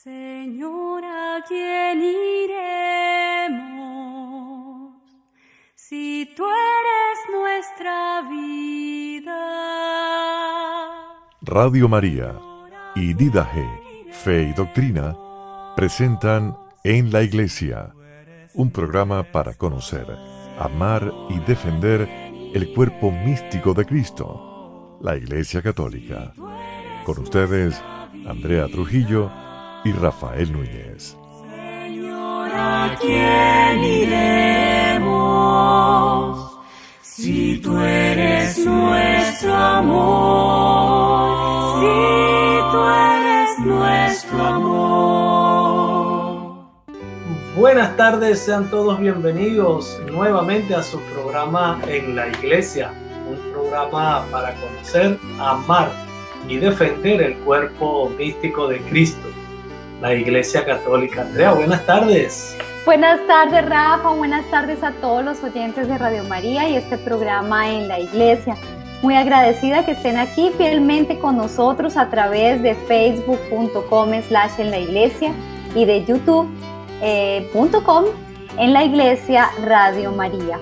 Señor, ¿a quién iremos si tú eres nuestra vida? Radio María y Didaje, Fe y Doctrina presentan En la Iglesia, un programa para conocer, amar y defender el cuerpo místico de Cristo, la Iglesia Católica. Con ustedes, Andrea Trujillo y Rafael Núñez. Señor, ¿a quién iremos si tú eres nuestro amor? Si tú eres nuestro amor. Buenas tardes, sean todos bienvenidos nuevamente a su programa En la Iglesia, un programa para conocer, amar y defender el cuerpo místico de Cristo, la Iglesia Católica. Andrea, buenas tardes. Buenas tardes, Rafa. Buenas tardes a todos los oyentes de Radio María y este programa En la Iglesia. Muy agradecida que estén aquí fielmente con nosotros a través de facebook.com/en la iglesia y de youtube.com en la iglesia Radio María.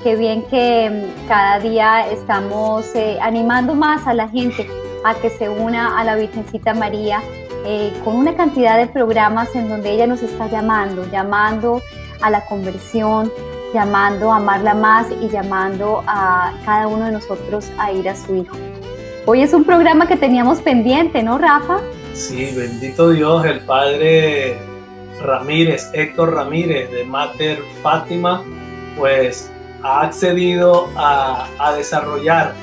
Qué bien que cada día estamos animando más a la gente a que se una a la Virgencita María con una cantidad de programas en donde ella nos está llamando a la conversión, llamando a amarla más y llamando a cada uno de nosotros a ir a su Hijo. Hoy es un programa que teníamos pendiente, ¿no, Rafa? Sí, bendito Dios, el Padre Ramírez, Héctor Ramírez de Mater Fátima, pues ha accedido a desarrollar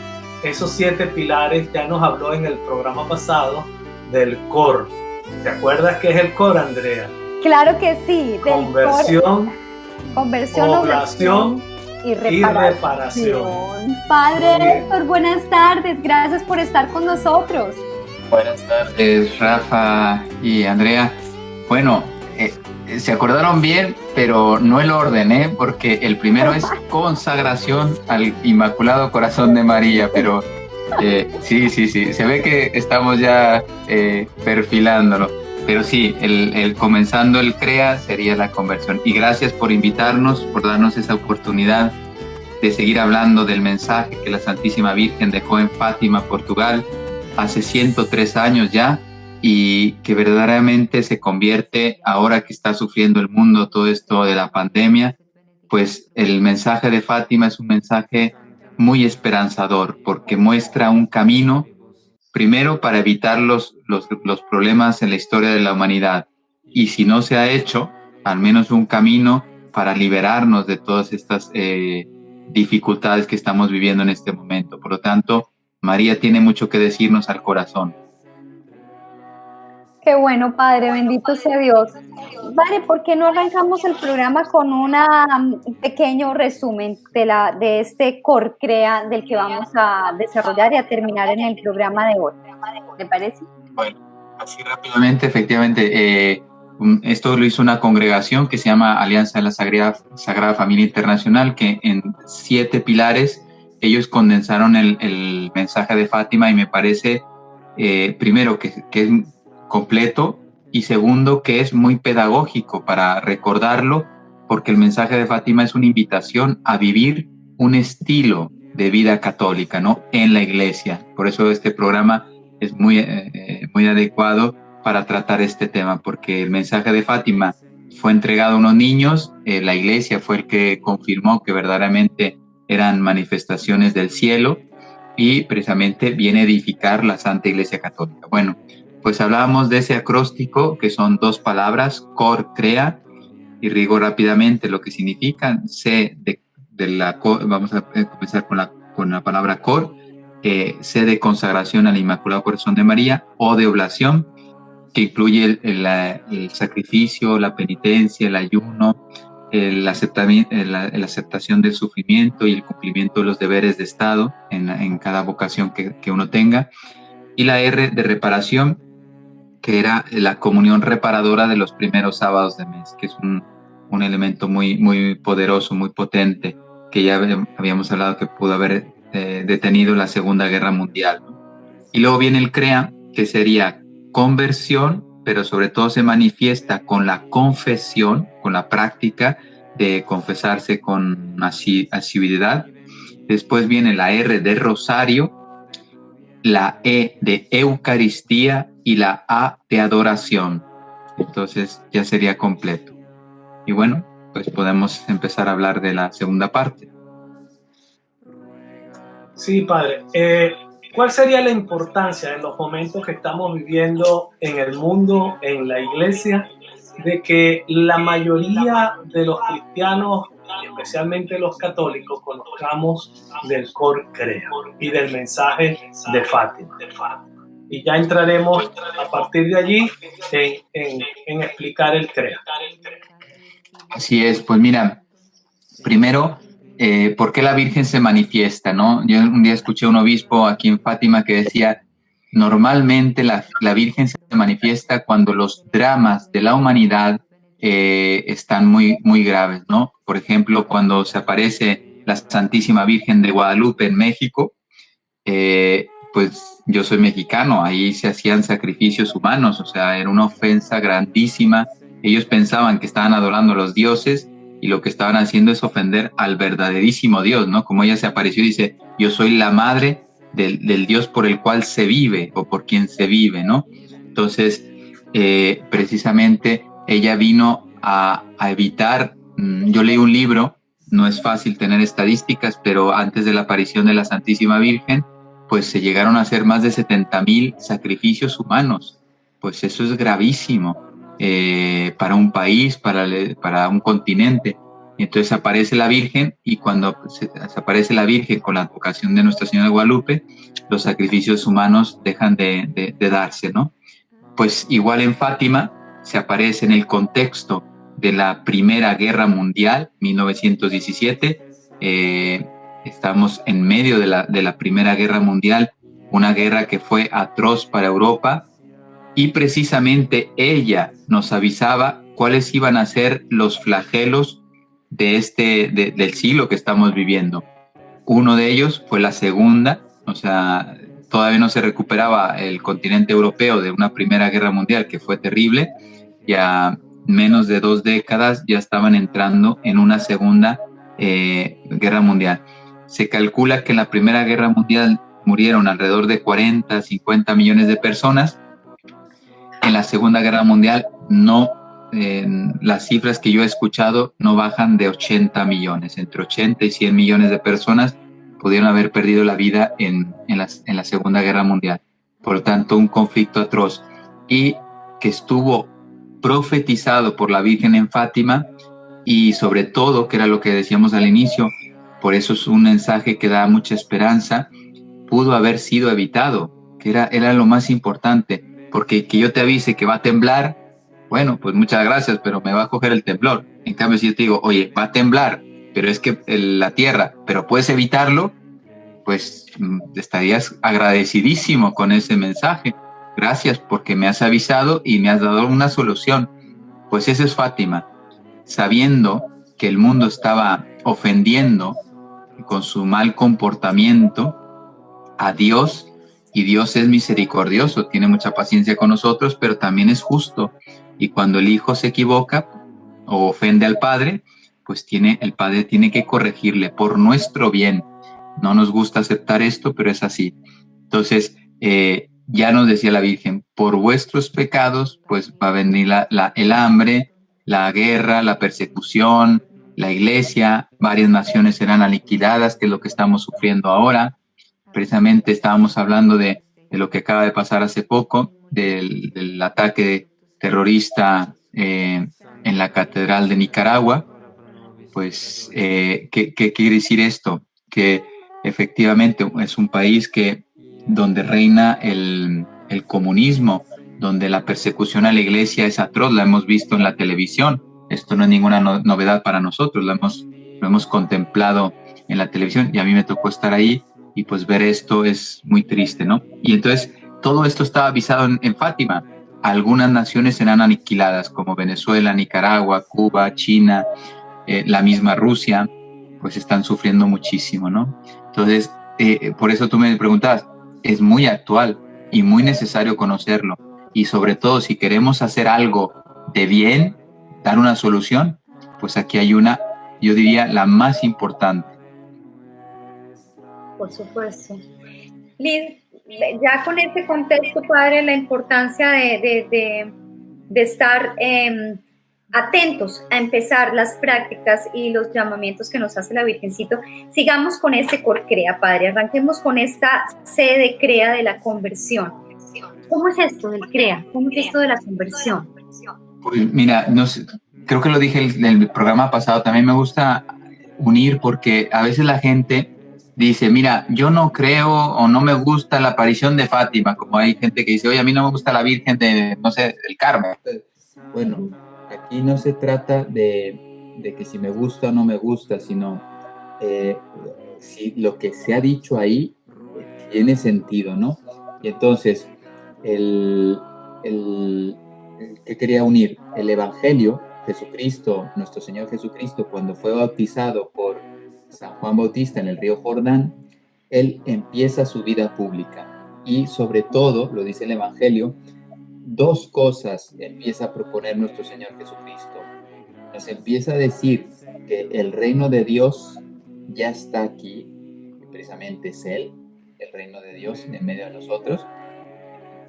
esos 7 pilares. Ya nos habló en el programa pasado del COR. ¿Te acuerdas qué es el COR, Andrea? Claro que sí. Conversión, oblación y reparación. Padre Héctor, buenas tardes. Gracias por estar con nosotros. Buenas tardes, Rafa y Andrea. Bueno, se acordaron bien, pero no el orden, porque el primero es consagración al Inmaculado Corazón de María, pero sí, se ve que estamos ya perfilándolo, pero sí, el comenzando el CREA sería la conversión. Y gracias por invitarnos, por darnos esa oportunidad de seguir hablando del mensaje que la Santísima Virgen dejó en Fátima, Portugal, hace 103 años ya, y que verdaderamente se convierte, ahora que está sufriendo el mundo todo esto de la pandemia, pues el mensaje de Fátima es un mensaje muy esperanzador, porque muestra un camino, primero para evitar los problemas en la historia de la humanidad, y si no se ha hecho, al menos un camino para liberarnos de todas estas dificultades que estamos viviendo en este momento. Por lo tanto, María tiene mucho que decirnos al corazón. Qué bueno, Padre, bendito sea Dios. Padre, ¿por qué no arrancamos el programa con un pequeño resumen de este COR-CREA del que vamos a desarrollar y a terminar en el programa de hoy? ¿Te parece? Bueno, así rápidamente, efectivamente, esto lo hizo una congregación que se llama Alianza de la Sagrada Familia Internacional, que en 7 pilares ellos condensaron el mensaje de Fátima, y me parece, primero, que es completo, y segundo, que es muy pedagógico para recordarlo, porque el mensaje de Fátima es una invitación a vivir un estilo de vida católica, ¿no?, en la iglesia. Por eso este programa es muy adecuado para tratar este tema, porque el mensaje de Fátima fue entregado a unos niños, la iglesia fue el que confirmó que verdaderamente eran manifestaciones del cielo, y precisamente viene a edificar la Santa Iglesia Católica. Bueno, pues hablábamos de ese acróstico, que son 2 palabras, COR, CREA, y digo rápidamente lo que significan. Vamos a comenzar con la palabra COR, C de consagración al Inmaculado Corazón de María, O de oblación, que incluye el sacrificio, la penitencia, el ayuno, la aceptación del sufrimiento y el cumplimiento de los deberes de Estado en cada vocación que uno tenga. Y la R de reparación, que era la comunión reparadora de los primeros sábados de mes, que es un elemento muy, muy poderoso, muy potente, que ya habíamos hablado que pudo haber detenido la Segunda Guerra Mundial, ¿no? Y luego viene el CREA, que sería conversión, pero sobre todo se manifiesta con la confesión, con la práctica de confesarse con asiduidad. Después viene la R de rosario, la E de Eucaristía y la A de adoración. Entonces ya sería completo. Y bueno, pues podemos empezar a hablar de la segunda parte. Sí, padre. ¿Cuál sería la importancia en los momentos que estamos viviendo en el mundo, en la iglesia, de que la mayoría de los cristianos, y especialmente los católicos, conozcamos del Cor Crea y del mensaje de Fátima? Y ya entraremos a partir de allí en explicar el Crea. Así es, pues mira, primero, ¿por qué la Virgen se manifiesta, no? Yo un día escuché a un obispo aquí en Fátima que decía, normalmente la Virgen se manifiesta cuando los dramas de la humanidad están muy, muy graves, ¿no? Por ejemplo, cuando se aparece la Santísima Virgen de Guadalupe en México, pues yo soy mexicano, ahí se hacían sacrificios humanos, o sea, era una ofensa grandísima. Ellos pensaban que estaban adorando a los dioses y lo que estaban haciendo es ofender al verdaderísimo Dios, ¿no? Como ella se apareció y dice, yo soy la madre del Dios por el cual se vive o por quien se vive, ¿no? Entonces, precisamente ella vino a evitar, yo leí un libro, no es fácil tener estadísticas, pero antes de la aparición de la Santísima Virgen, pues se llegaron a hacer más de 70,000 sacrificios humanos. Pues eso es gravísimo para un país, para un continente. Entonces aparece la Virgen y cuando se aparece la Virgen con la advocación de Nuestra Señora de Guadalupe, los sacrificios humanos dejan de darse, ¿no? Pues igual en Fátima se aparece en el contexto de la Primera Guerra Mundial, 1917. Estamos en medio de la Primera Guerra Mundial, una guerra que fue atroz para Europa, y precisamente ella nos avisaba cuáles iban a ser los flagelos del siglo que estamos viviendo. Uno de ellos fue la Segunda, o sea, todavía no se recuperaba el continente europeo de una Primera Guerra Mundial que fue terrible, ya menos de 2 décadas ya estaban entrando en una Segunda Guerra Mundial. Se calcula que en la Primera Guerra Mundial murieron alrededor de 40, 50 millones de personas. En la Segunda Guerra Mundial no, las cifras que yo he escuchado no bajan de 80 millones, entre 80 y 100 millones de personas pudieron haber perdido la vida en la Segunda Guerra Mundial. Por lo tanto, un conflicto atroz y que estuvo profetizado por la Virgen en Fátima y sobre todo, que era lo que decíamos al inicio, por eso es un mensaje que da mucha esperanza, pudo haber sido evitado, que era lo más importante, porque que yo te avise que va a temblar, bueno, pues muchas gracias, pero me va a coger el temblor. En cambio, si yo te digo, oye, va a temblar, pero es que la tierra, pero puedes evitarlo, pues estarías agradecidísimo con ese mensaje. Gracias porque me has avisado y me has dado una solución. Pues ese es Fátima, sabiendo que el mundo estaba ofendiendo con su mal comportamiento a Dios, y Dios es misericordioso, tiene mucha paciencia con nosotros, pero también es justo. Y cuando el hijo se equivoca o ofende al padre, pues el padre tiene que corregirle por nuestro bien. No nos gusta aceptar esto, pero es así. Entonces, ya nos decía la Virgen, por vuestros pecados, pues va a venir el hambre, la guerra, la persecución, la iglesia, varias naciones serán aniquiladas, que es lo que estamos sufriendo ahora. Precisamente estábamos hablando de lo que acaba de pasar hace poco, del ataque terrorista en la Catedral de Nicaragua. Pues, ¿qué quiere decir esto? Que efectivamente es un país donde reina el comunismo, donde la persecución a la iglesia es atroz, la hemos visto en la televisión. Esto no es ninguna novedad para nosotros, lo hemos contemplado en la televisión y a mí me tocó estar ahí y pues ver esto es muy triste, ¿no? Y entonces todo esto estaba avisado en Fátima. Algunas naciones serán aniquiladas como Venezuela, Nicaragua, Cuba, China, la misma Rusia, pues están sufriendo muchísimo, ¿no? Entonces, por eso tú me preguntabas, es muy actual y muy necesario conocerlo. y sobre todo si queremos hacer algo de bien, dar una solución, pues aquí hay una, yo diría, la más importante. Por supuesto. Liz, ya con este contexto, padre, la importancia de estar atentos a empezar las prácticas y los llamamientos que nos hace la Virgencito. Sigamos con este Corcrea, padre. Arranquemos con esta sede de CREA de la conversión. ¿Cómo es esto del CREA? ¿Cómo es esto de la conversión? Pues mira, no sé, creo que lo dije el programa pasado, también me gusta unir porque a veces la gente dice, mira, yo no creo o no me gusta la aparición de Fátima, como hay gente que dice, oye, a mí no me gusta la Virgen de, no sé, del Carmen. Bueno, aquí no se trata de que si me gusta o no me gusta, sino si lo que se ha dicho ahí tiene sentido, ¿no? Y entonces, ¿qué quería unir? El Evangelio, Jesucristo, nuestro Señor Jesucristo, cuando fue bautizado por San Juan Bautista en el río Jordán, él empieza su vida pública y sobre todo, lo dice el Evangelio, dos cosas empieza a proponer nuestro Señor Jesucristo. Nos empieza a decir que el reino de Dios ya está aquí, y precisamente es Él, el reino de Dios en medio de nosotros.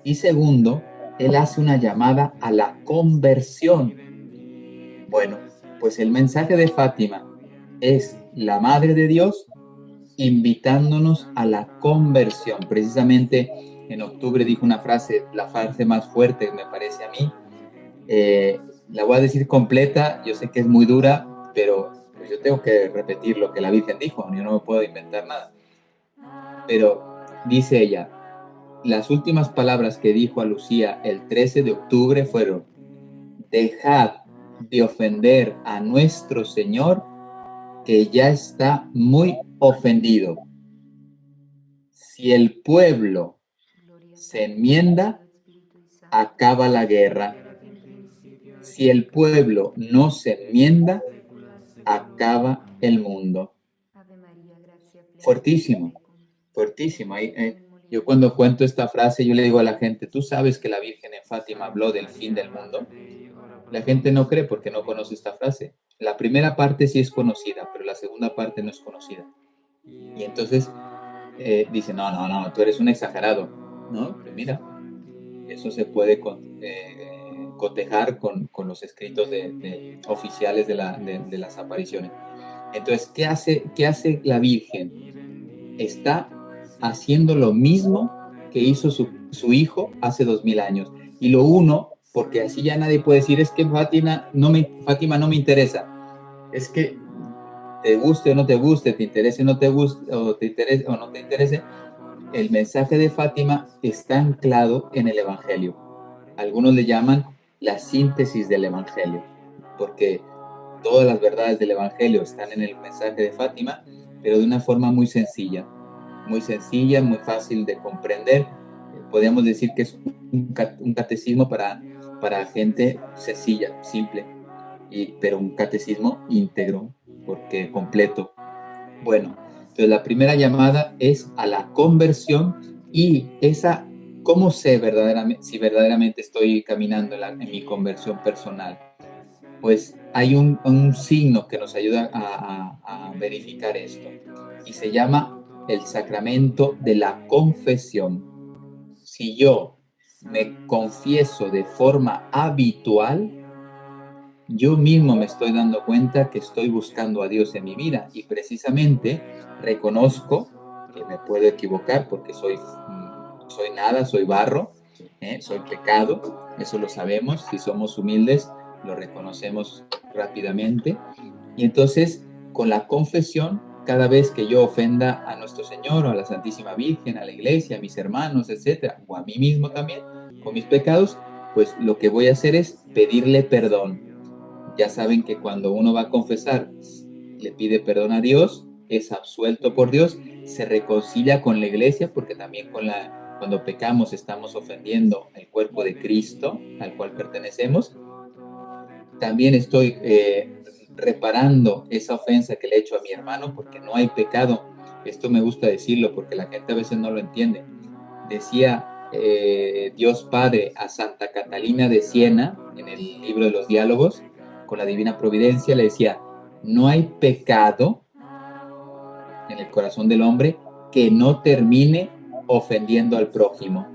Y segundo, Él hace una llamada a la conversión. Bueno, pues el mensaje de Fátima es la Madre de Dios invitándonos a la conversión. Precisamente en octubre dijo una frase, la frase más fuerte me parece a mí. La voy a decir completa, yo sé que es muy dura, pero pues yo tengo que repetir lo que la Virgen dijo, yo no me puedo inventar nada. Pero dice ella, las últimas palabras que dijo a Lucía el 13 de octubre fueron, dejad de ofender a nuestro Señor, que ya está muy ofendido. Si el pueblo se enmienda, acaba la guerra. Si el pueblo no se enmienda, acaba el mundo. Fuertísimo, fuertísimo. Yo cuando cuento esta frase, yo le digo a la gente, ¿tú sabes que la Virgen en Fátima habló del fin del mundo? La gente no cree porque no conoce esta frase. La primera parte sí es conocida, pero la segunda parte no es conocida. Y entonces dice, no, tú eres un exagerado. No, pero mira, eso se puede cotejar con los escritos oficiales de las apariciones. Entonces, ¿qué hace la Virgen? Está haciendo lo mismo que hizo su hijo hace 2000 años. Y lo uno, porque así ya nadie puede decir, es que Fátima no me interesa. Es que te guste o no te guste, te interese o no te guste, o te interese o no te interese, el mensaje de Fátima está anclado en el Evangelio. Algunos le llaman la síntesis del Evangelio, porque todas las verdades del Evangelio están en el mensaje de Fátima, pero de una forma muy sencilla, muy fácil de comprender. Podríamos decir que es un catecismo para gente sencilla, simple, pero un catecismo íntegro, porque completo. Bueno, entonces la primera llamada es a la conversión y esa, ¿cómo sé si verdaderamente estoy caminando en mi conversión personal? Pues hay un signo que nos ayuda a verificar esto y se llama el sacramento de la confesión. Si yo me confieso de forma habitual, yo mismo me estoy dando cuenta que estoy buscando a Dios en mi vida y precisamente reconozco que me puedo equivocar porque soy nada, soy barro, soy pecado, eso lo sabemos, si somos humildes lo reconocemos rápidamente y entonces con la confesión, cada vez que yo ofenda a nuestro Señor o a la Santísima Virgen, a la Iglesia, a mis hermanos, etcétera, o a mí mismo también, con mis pecados, pues lo que voy a hacer es pedirle perdón. Ya saben que cuando uno va a confesar, le pide perdón a Dios, es absuelto por Dios, se reconcilia con la Iglesia, porque también cuando pecamos estamos ofendiendo el cuerpo de Cristo, al cual pertenecemos. También estoy reparando esa ofensa que le he hecho a mi hermano, porque no hay pecado. Esto me gusta decirlo, porque la gente a veces no lo entiende. Decía Dios Padre a Santa Catalina de Siena, en el libro de los diálogos, con la Divina Providencia, le decía, no hay pecado en el corazón del hombre que no termine ofendiendo al prójimo.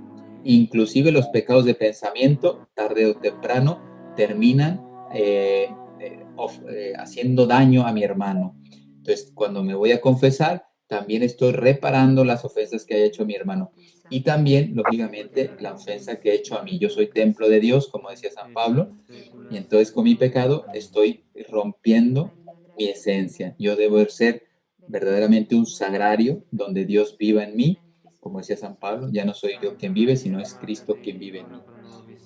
Inclusive los pecados de pensamiento, tarde o temprano, terminan haciendo daño a mi hermano. Entonces, cuando me voy a confesar, también estoy reparando las ofensas que haya hecho mi hermano. Y también, lógicamente, la ofensa que he hecho a mí. Yo soy templo de Dios, como decía San Pablo, y entonces con mi pecado estoy rompiendo mi esencia. Yo debo ser verdaderamente un sagrario donde Dios viva en mí, como decía San Pablo, ya no soy yo quien vive, sino es Cristo quien vive en mí.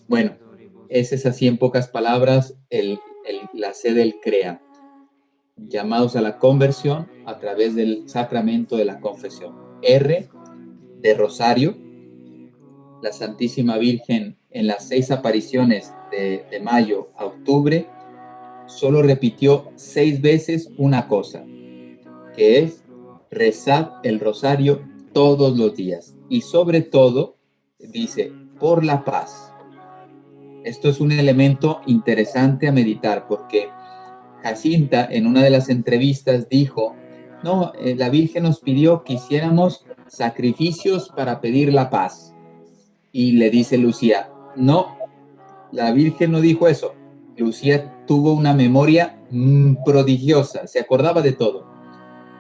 Bueno, ese es así en pocas palabras la sede del CREA, llamados a la conversión a través del sacramento de la confesión. R de Rosario, la Santísima Virgen en las 6 apariciones de mayo a octubre solo repitió 6 veces una cosa, que es rezar el rosario todos los días. Y sobre todo, dice, por la paz. Esto es un elemento interesante a meditar porque Jacinta en una de las entrevistas dijo, no, la Virgen nos pidió que hiciéramos sacrificios para pedir la paz. Y le dice Lucía, no, la Virgen no dijo eso. Lucía tuvo una memoria prodigiosa, se acordaba de todo.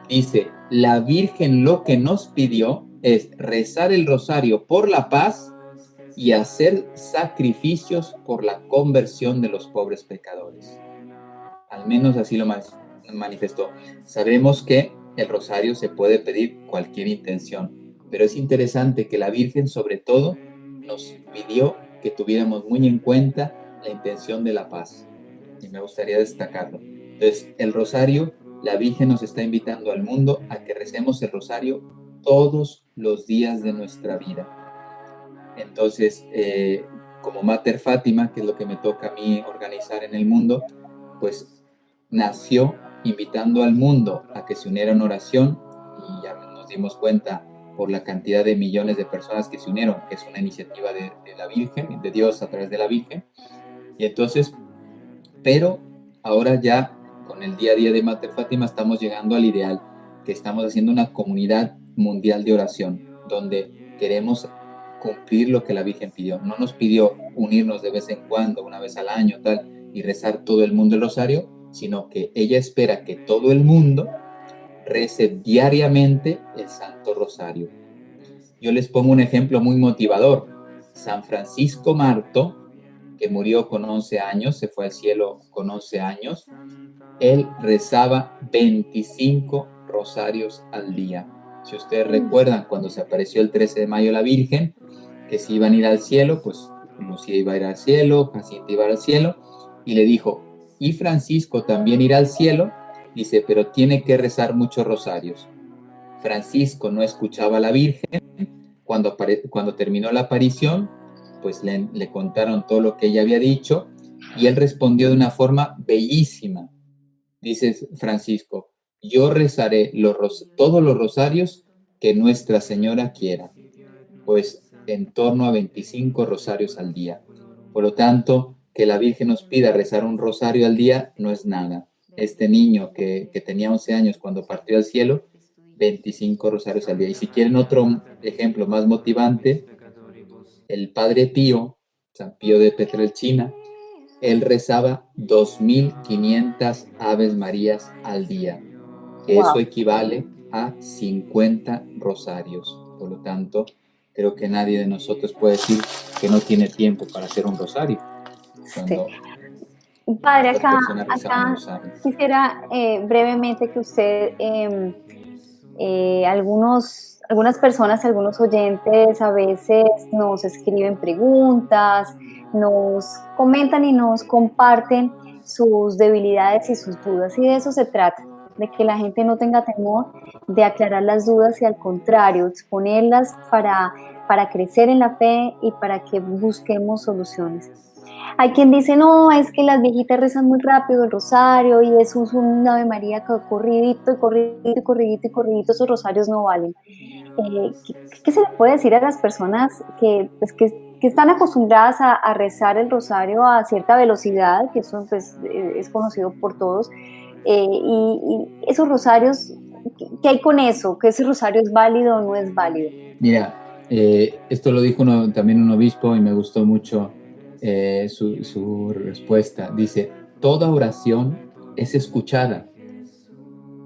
Dice, la Virgen lo que nos pidió es rezar el rosario por la paz y hacer sacrificios por la conversión de los pobres pecadores. Al menos así lo manifestó. Sabemos que el rosario se puede pedir cualquier intención, pero es interesante que la Virgen sobre todo nos pidió que tuviéramos muy en cuenta la intención de la paz. Y me gustaría destacarlo. Entonces, el rosario, la Virgen nos está invitando al mundo a que recemos el rosario todos los días de nuestra vida. Entonces, como Mater Fátima, que es lo que me toca a mí organizar en el mundo, pues nació invitando al mundo a que se uniera en oración y ya nos dimos cuenta por la cantidad de millones de personas que se unieron, que es una iniciativa de la Virgen, de Dios a través de la Virgen. Y entonces, pero ahora ya con el día a día de Mater Fátima estamos llegando al ideal, que estamos haciendo una comunidad mundial de oración, donde queremos cumplir lo que la Virgen pidió. No nos pidió unirnos de vez en cuando, una vez al año, tal, y rezar todo el mundo el rosario, sino que ella espera que todo el mundo rece diariamente el Santo Rosario. Yo les pongo un ejemplo muy motivador. San Francisco Marto, que murió con 11 años, se fue al cielo con 11 años, él rezaba 25 rosarios al día. Si ustedes recuerdan, cuando se apareció el 13 de mayo la Virgen, que si iban a ir al cielo, pues Lucía iba a ir al cielo, Jacinta iba al cielo, y le dijo, y Francisco también irá al cielo, dice, pero tiene que rezar muchos rosarios. Francisco no escuchaba a la Virgen, cuando terminó la aparición, pues le contaron todo lo que ella había dicho, y él respondió de una forma bellísima. Dice Francisco, yo rezaré todos los rosarios que Nuestra Señora quiera, pues en torno a 25 rosarios al día. Por lo tanto, que la Virgen nos pida rezar un rosario al día no es nada. Este niño que tenía 11 años cuando partió al cielo, 25 rosarios al día. Y si quieren otro ejemplo más motivante, el Padre Pío, San Pío de Petrelcina, él rezaba 2.500 Aves Marías al día, que wow. Eso equivale a 50 rosarios. Por lo tanto, creo que nadie de nosotros puede decir que no tiene tiempo para hacer un rosario. Sí. Padre, acá quisiera brevemente que usted, algunas personas, algunos oyentes a veces nos escriben preguntas, nos comentan y nos comparten sus debilidades y sus dudas, y de eso se trata, de que la gente no tenga temor de aclarar las dudas y al contrario, exponerlas para crecer en la fe y para que busquemos soluciones. Hay quien dice, no, es que las viejitas rezan muy rápido el rosario y eso es un Ave María corridito, esos rosarios no valen. ¿qué se le puede decir a las personas que están acostumbradas a rezar el rosario a cierta velocidad, que eso pues, es conocido por todos, y esos rosarios, ¿qué hay con eso? ¿Que ese rosario es válido o no es válido? Mira, esto lo dijo también un obispo y me gustó mucho su respuesta. Dice, toda oración es escuchada.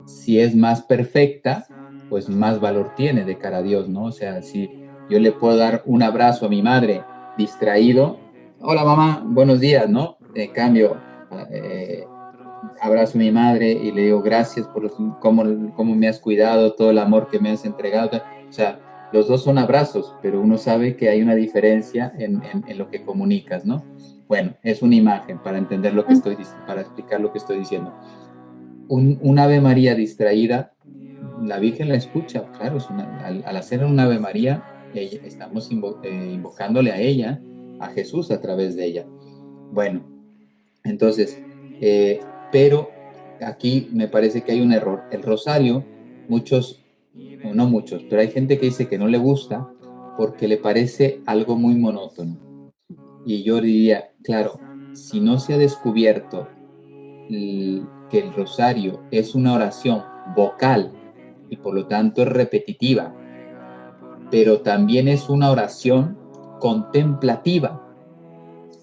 Si es más perfecta, pues más valor tiene de cara a Dios, ¿no? O sea, si yo le puedo dar un abrazo a mi madre distraído, hola mamá, buenos días, ¿no? En cambio, abrazo a mi madre y le digo gracias por cómo me has cuidado, todo el amor que me has entregado. O sea, los dos son abrazos, pero uno sabe que hay una diferencia en lo que comunicas, ¿no? Bueno, es una imagen para entender lo que para explicar lo que estoy diciendo. Un Ave María distraída, la Virgen la escucha, claro, al hacer un Ave María, estamos invocándole a ella, a Jesús a través de ella. Bueno, entonces, pero aquí me parece que hay un error. El rosario, no muchos, pero hay gente que dice que no le gusta porque le parece algo muy monótono. Y yo diría, claro, si no se ha descubierto que el rosario es una oración vocal y por lo tanto es repetitiva, pero también es una oración contemplativa,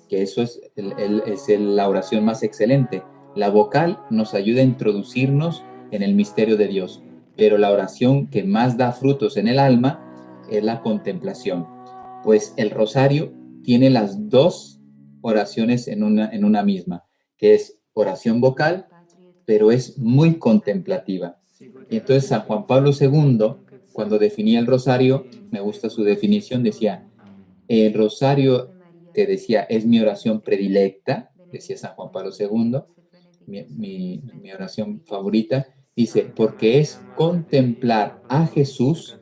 que eso es la oración más excelente. La vocal nos ayuda a introducirnos en el misterio de Dios, pero la oración que más da frutos en el alma es la contemplación. Pues el rosario tiene las dos oraciones en una misma, que es oración vocal, pero es muy contemplativa. Y entonces San Juan Pablo II, cuando definía el rosario, me gusta su definición, decía, el rosario, que decía, es mi oración predilecta, decía San Juan Pablo II, mi oración favorita, dice, porque es contemplar a Jesús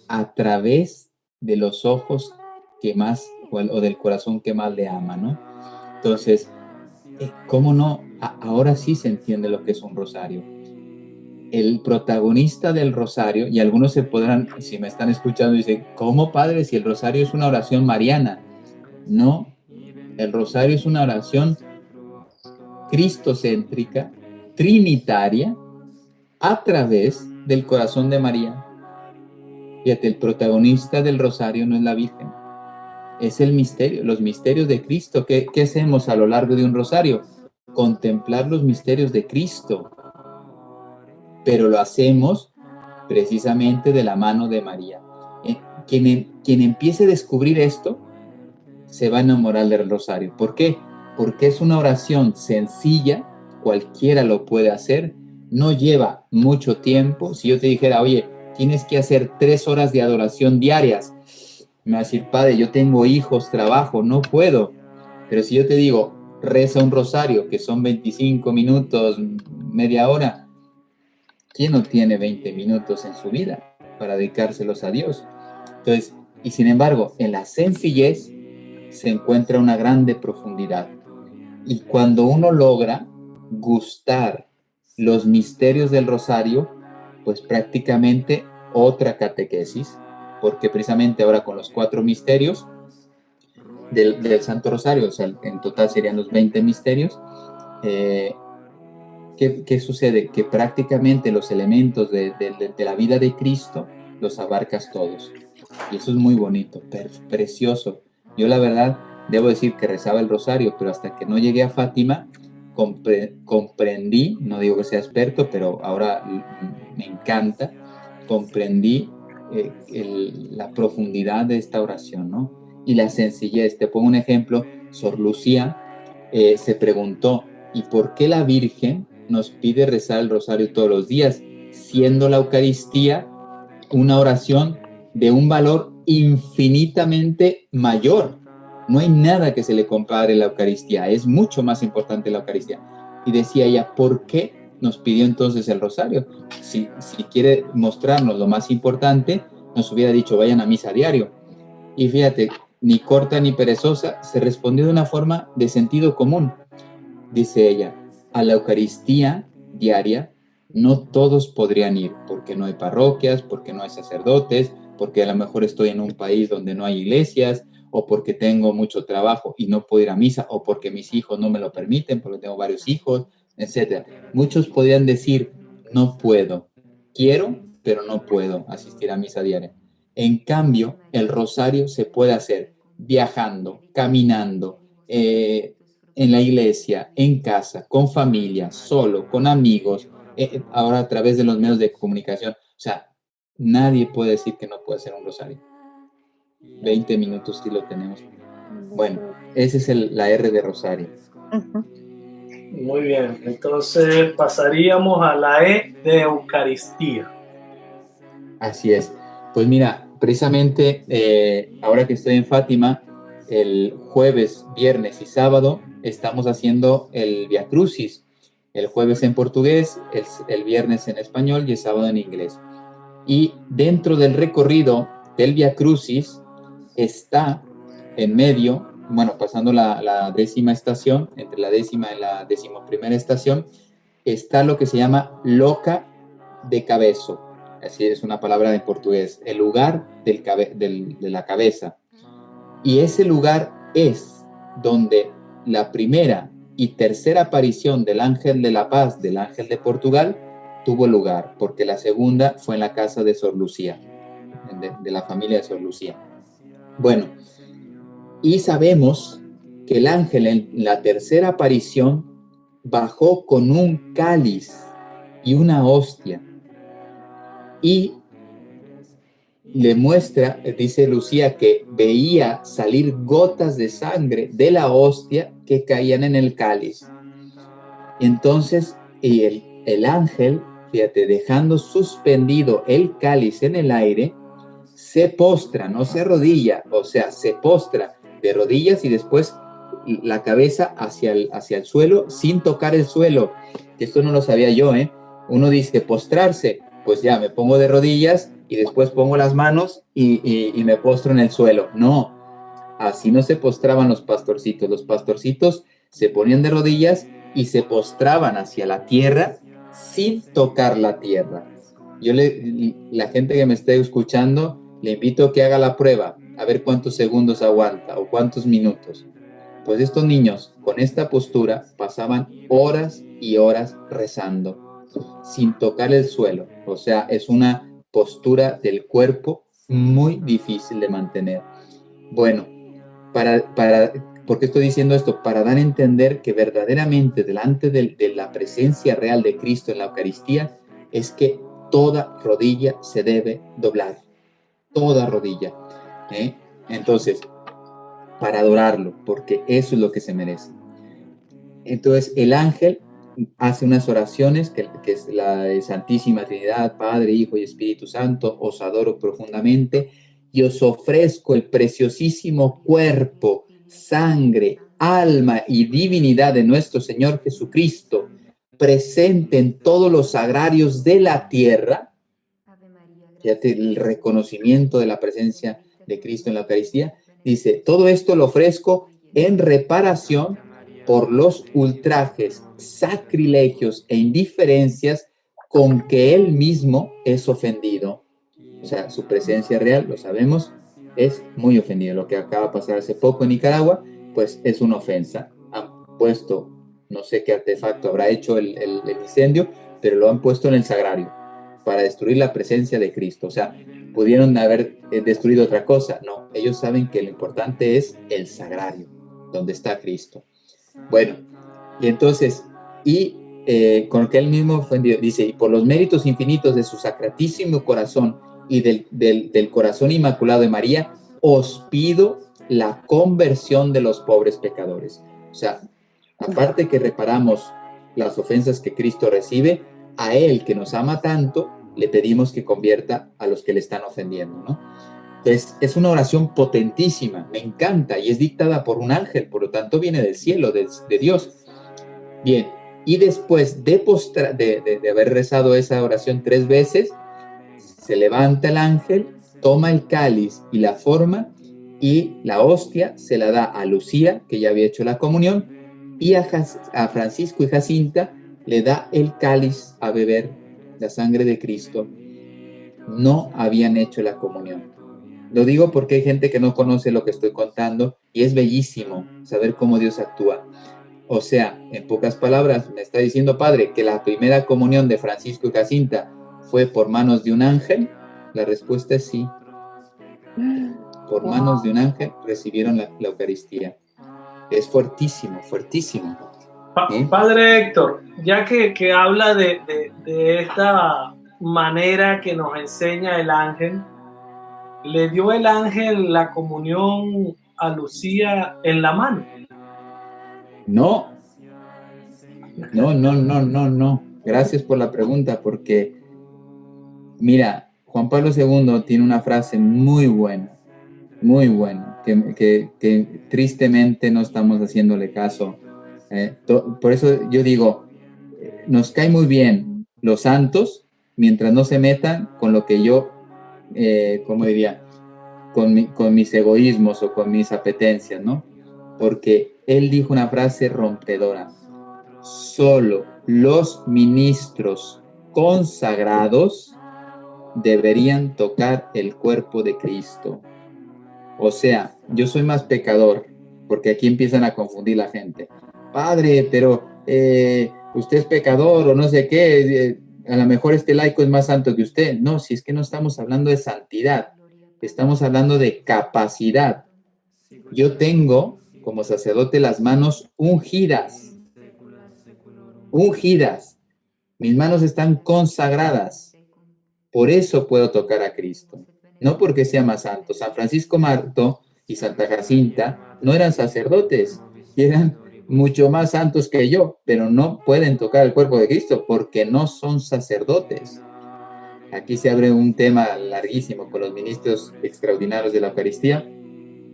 a través de los ojos que más, o del corazón que más le ama, ¿no? Entonces, ¿cómo no? Ahora sí se entiende lo que es un rosario. El protagonista del rosario, y algunos se podrán, si me están escuchando, dicen, ¿cómo, padre, si el rosario es una oración mariana? No, el rosario es una oración cristocéntrica, trinitaria, a través del corazón de María. Fíjate, el protagonista del rosario no es la Virgen, es el misterio, los misterios de Cristo. ¿Qué hacemos a lo largo de un rosario? Contemplar los misterios de Cristo, pero lo hacemos precisamente de la mano de María. Quien empiece a descubrir esto, se va a enamorar del rosario. ¿Por qué? Porque es una oración sencilla, cualquiera lo puede hacer, no lleva mucho tiempo. Si yo te dijera, oye, tienes que hacer 3 horas de adoración diarias, me va a decir, padre, yo tengo hijos, trabajo, no puedo. Pero si yo te digo, reza un rosario, que son 25 minutos, media hora, ¿quién no tiene 20 minutos en su vida para dedicárselos a Dios? Entonces, y sin embargo, en la sencillez se encuentra una grande profundidad. Y cuando uno logra gustar los misterios del rosario, pues prácticamente otra catequesis, porque precisamente ahora con los 4 misterios del Santo Rosario, o sea, en total serían los 20 misterios, ¿qué sucede? Que prácticamente los elementos de la vida de Cristo los abarcas todos. Y eso es muy bonito, precioso. Yo la verdad debo decir que rezaba el rosario, pero hasta que no llegué a Fátima, comprendí, no digo que sea experto, pero ahora me encanta, comprendí la profundidad de esta oración, ¿no? Y la sencillez. Te pongo un ejemplo. Sor Lucía se preguntó, ¿y por qué la Virgen nos pide rezar el rosario todos los días, siendo la Eucaristía una oración de un valor infinitamente mayor? No hay nada que se le compare a la Eucaristía, es mucho más importante la Eucaristía. Y decía ella, ¿por qué nos pidió entonces el rosario? Si quiere mostrarnos lo más importante, nos hubiera dicho, vayan a misa diario. Y fíjate, ni corta ni perezosa, se respondió de una forma de sentido común. Dice ella, a la Eucaristía diaria no todos podrían ir, porque no hay parroquias, porque no hay sacerdotes, porque a lo mejor estoy en un país donde no hay iglesias, o porque tengo mucho trabajo y no puedo ir a misa, o porque mis hijos no me lo permiten, porque tengo varios hijos, etc. Muchos podrían decir, no puedo, quiero, pero no puedo asistir a misa diaria. En cambio, el rosario se puede hacer viajando, caminando, en la iglesia, en casa, con familia, solo, con amigos, ahora a través de los medios de comunicación. O sea, nadie puede decir que no puede hacer un rosario. 20 minutos sí lo tenemos. Bueno, esa es la R de rosario. Muy bien, entonces pasaríamos a la E de Eucaristía. Así es. Pues mira, precisamente ahora que estoy en Fátima, el jueves, viernes y sábado estamos haciendo el Via Crucis. El jueves en portugués, el viernes en español y el sábado en inglés. Y dentro del recorrido del Via Crucis está en medio, bueno, pasando la 10ª estación, entre la 10ª y la 11ª estación, está lo que se llama Loca de Cabezo. Así es una palabra en portugués, el lugar de la cabeza. Y ese lugar es donde la primera y tercera aparición del ángel de la paz, del ángel de Portugal, tuvo lugar, porque la segunda fue en la casa de Sor Lucía, de la familia de Sor Lucía. Bueno, y sabemos que el ángel en la tercera aparición bajó con un cáliz y una hostia y le muestra, dice Lucía, que veía salir gotas de sangre de la hostia que caían en el cáliz. Entonces, y el ángel, fíjate, dejando suspendido el cáliz en el aire, se postra, no se arrodilla, o sea, se postra de rodillas y después la cabeza hacia el suelo sin tocar el suelo. Esto no lo sabía yo, ¿eh? Uno dice postrarse, pues ya me pongo de rodillas y después pongo las manos y me postro en el suelo. No, así no se postraban los pastorcitos. Los pastorcitos se ponían de rodillas y se postraban hacia la tierra sin tocar la tierra. La gente que me esté escuchando, le invito a que haga la prueba, a ver cuántos segundos aguanta o cuántos minutos. Pues estos niños con esta postura pasaban horas y horas rezando sin tocar el suelo. O sea, es una postura del cuerpo muy difícil de mantener. Bueno, ¿por qué estoy diciendo esto? Para dar a entender que verdaderamente delante de la presencia real de Cristo en la Eucaristía es que toda rodilla se debe doblar. Toda rodilla. Entonces, para adorarlo, porque eso es lo que se merece. Entonces, el ángel hace unas oraciones, que es la Santísima Trinidad, Padre, Hijo y Espíritu Santo, os adoro profundamente y os ofrezco el preciosísimo cuerpo, sangre, alma y divinidad de nuestro Señor Jesucristo, presente en todos los sagrarios de la tierra. Fíjate el reconocimiento de la presencia de Cristo en la Eucaristía. Dice, todo esto lo ofrezco en reparación por los ultrajes, sacrilegios e indiferencias con que él mismo es ofendido. O sea, su presencia real, lo sabemos, es muy ofendido. Lo que acaba de pasar hace poco en Nicaragua, pues es una ofensa. Han puesto, no sé qué artefacto habrá hecho el incendio, pero lo han puesto en el sagrario para destruir la presencia de Cristo. O sea, pudieron haber destruido otra cosa. No, ellos saben que lo importante es el sagrario, donde está Cristo. Bueno, y entonces, con lo que él mismo ofendió, dice, y por los méritos infinitos de su sacratísimo corazón y del corazón inmaculado de María, os pido la conversión de los pobres pecadores. O sea, aparte que reparamos las ofensas que Cristo recibe, a él que nos ama tanto, le pedimos que convierta a los que le están ofendiendo, ¿no? Entonces, es una oración potentísima, me encanta, y es dictada por un ángel, por lo tanto viene del cielo, de Dios. Bien, y después de haber rezado esa oración 3 veces, se levanta el ángel, toma el cáliz y la forma, y la hostia se la da a Lucía, que ya había hecho la comunión, y a Francisco y Jacinta le da el cáliz a beber, la sangre de Cristo. no habían hecho la comunión. Lo digo porque hay gente que no conoce lo que estoy contando y es bellísimo saber cómo Dios actúa. O sea, en pocas palabras, me está diciendo, Padre, que la primera comunión de Francisco y Jacinta fue por manos de un ángel. La respuesta es sí. Por manos de un ángel recibieron la Eucaristía. Es fuertísimo, fuertísimo. Padre Héctor, ya que habla de esta manera que nos enseña el ángel, ¿le dio el ángel la comunión a Lucía en la mano? No. Gracias por la pregunta, porque, mira, Juan Pablo II tiene una frase muy buena, que tristemente no estamos haciéndole caso. Por eso yo digo, nos cae muy bien los santos mientras no se metan con lo que yo, ¿cómo diría? Con mis egoísmos o con mis apetencias, ¿no? Porque él dijo una frase rompedora: solo los ministros consagrados deberían tocar el cuerpo de Cristo. O sea, yo soy más pecador, porque aquí empiezan a confundir la gente. Padre, pero usted es pecador o no sé qué, a lo mejor este laico es más santo que usted. No, si es que no estamos hablando de santidad, estamos hablando de capacidad. Yo tengo como sacerdote las manos ungidas. Mis manos están consagradas. Por eso puedo tocar a Cristo, no porque sea más santo. San Francisco Marto y Santa Jacinta no eran sacerdotes y eran mucho más santos que yo, pero no pueden tocar el cuerpo de Cristo porque no son sacerdotes. Aquí se abre un tema larguísimo con los ministros extraordinarios de la Eucaristía,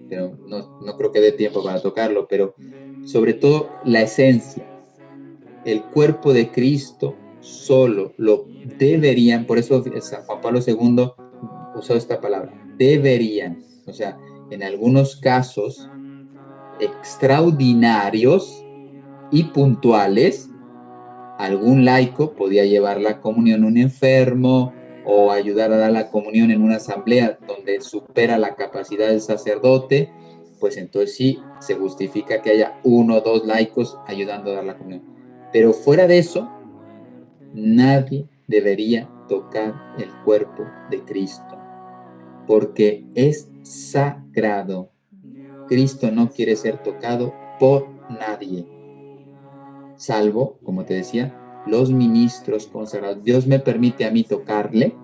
pero no creo que dé tiempo para tocarlo, pero sobre todo la esencia. El cuerpo de Cristo solo lo deberían, por eso San Juan Pablo II usó esta palabra, deberían, o sea, en algunos casos extraordinarios y puntuales, algún laico podía llevar la comunión a un enfermo o ayudar a dar la comunión en una asamblea donde supera la capacidad del sacerdote, pues entonces sí se justifica que haya 1 o 2 laicos ayudando a dar la comunión. Pero fuera de eso, nadie debería tocar el cuerpo de Cristo, porque es sagrado. Cristo no quiere ser tocado por nadie, salvo, como te decía, los ministros consagrados. Dios me permite a mí tocarle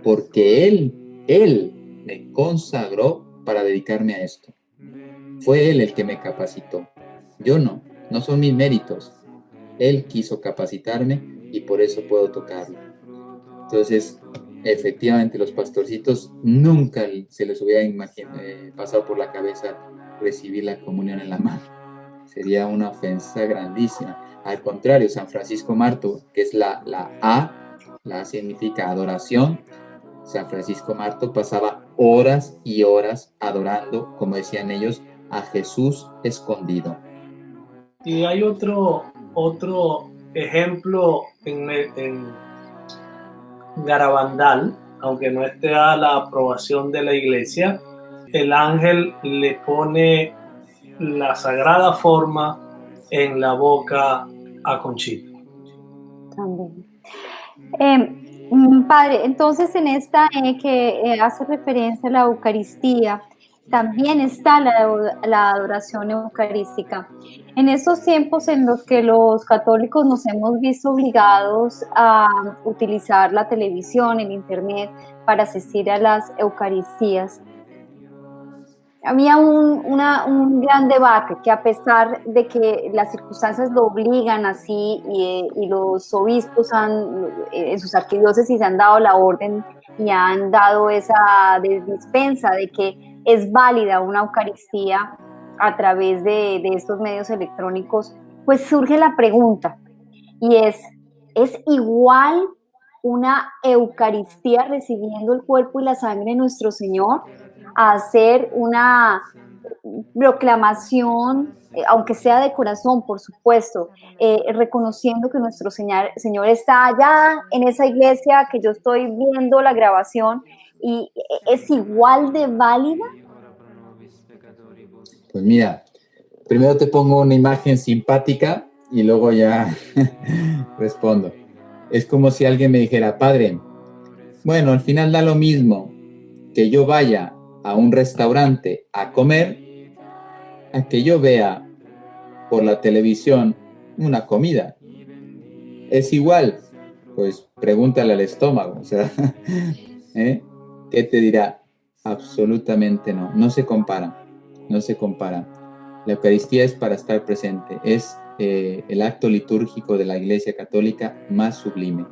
porque Él me consagró para dedicarme a esto. Fue Él el que me capacitó. Yo no son mis méritos. Él quiso capacitarme y por eso puedo tocarlo. Entonces, efectivamente, los pastorcitos nunca se les hubiera pasado por la cabeza recibir la comunión en la mano. Sería una ofensa grandísima. Al contrario, San Francisco Marto, que es la A significa adoración. San Francisco Marto pasaba horas y horas adorando, como decían ellos, a Jesús escondido. Y hay otro ejemplo en Garabandal, aunque no esté a la aprobación de la iglesia, el ángel le pone la sagrada forma en la boca a Conchita. También. Padre, entonces en esta que hace referencia a la Eucaristía, también está la adoración eucarística. En estos tiempos en los que los católicos nos hemos visto obligados a utilizar la televisión, el internet, para asistir a las Eucaristías, había un gran debate que, a pesar de que las circunstancias lo obligan así y los obispos en sus arquidiócesis han dado la orden y han dado esa dispensa de que es válida una Eucaristía a través de estos medios electrónicos, pues surge la pregunta, y ¿es igual una Eucaristía recibiendo el cuerpo y la sangre de nuestro Señor a hacer una proclamación, aunque sea de corazón, por supuesto, reconociendo que nuestro Señor está allá en esa iglesia, que yo estoy viendo la grabación, y es igual de válida. Pues mira, primero te pongo una imagen simpática y luego ya respondo. Es como si alguien me dijera, padre, bueno, al final da lo mismo que yo vaya a un restaurante a comer a que yo vea por la televisión una comida. Es igual, pues pregúntale al estómago, o sea, ¿eh? ¿Qué te dirá? Absolutamente no, no se compara, no se compara. La Eucaristía es para estar presente, es el acto litúrgico de la Iglesia Católica más sublime.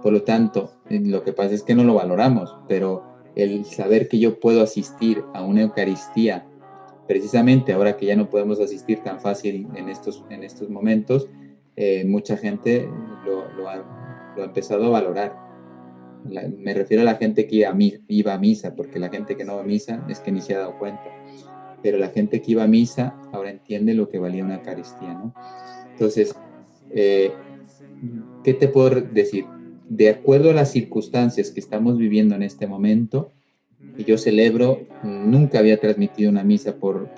Por lo tanto, lo que pasa es que no lo valoramos, pero el saber que yo puedo asistir a una Eucaristía, precisamente ahora que ya no podemos asistir tan fácil en estos momentos, mucha gente lo ha empezado a valorar. Me refiero a la gente que iba a misa, porque la gente que no va a misa es que ni se ha dado cuenta. Pero la gente que iba a misa ahora entiende lo que valía una Eucaristía, ¿no? Entonces, ¿qué te puedo decir? De acuerdo a las circunstancias que estamos viviendo en este momento, yo celebro, nunca había transmitido una misa por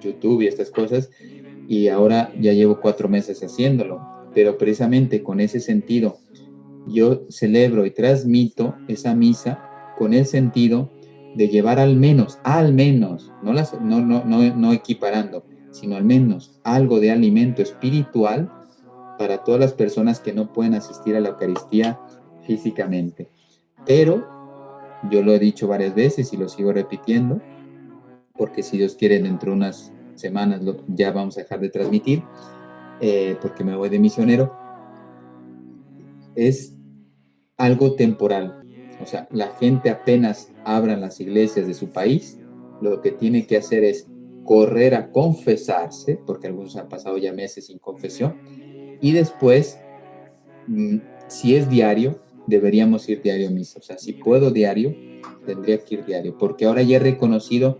YouTube y estas cosas, y ahora ya llevo 4 meses haciéndolo, pero precisamente con ese sentido, yo celebro y transmito esa misa con el sentido de llevar al menos, no equiparando, sino al menos algo de alimento espiritual para todas las personas que no pueden asistir a la Eucaristía físicamente. Pero yo lo he dicho varias veces y lo sigo repitiendo, porque si Dios quiere dentro de unas semanas ya vamos a dejar de transmitir, porque me voy de misionero. Es algo temporal. O sea, la gente apenas abran las iglesias de su país, lo que tiene que hacer es correr a confesarse, porque algunos han pasado ya meses sin confesión, y después, si es diario, deberíamos ir diario a misa. O sea, si puedo diario, tendría que ir diario, porque ahora ya he reconocido,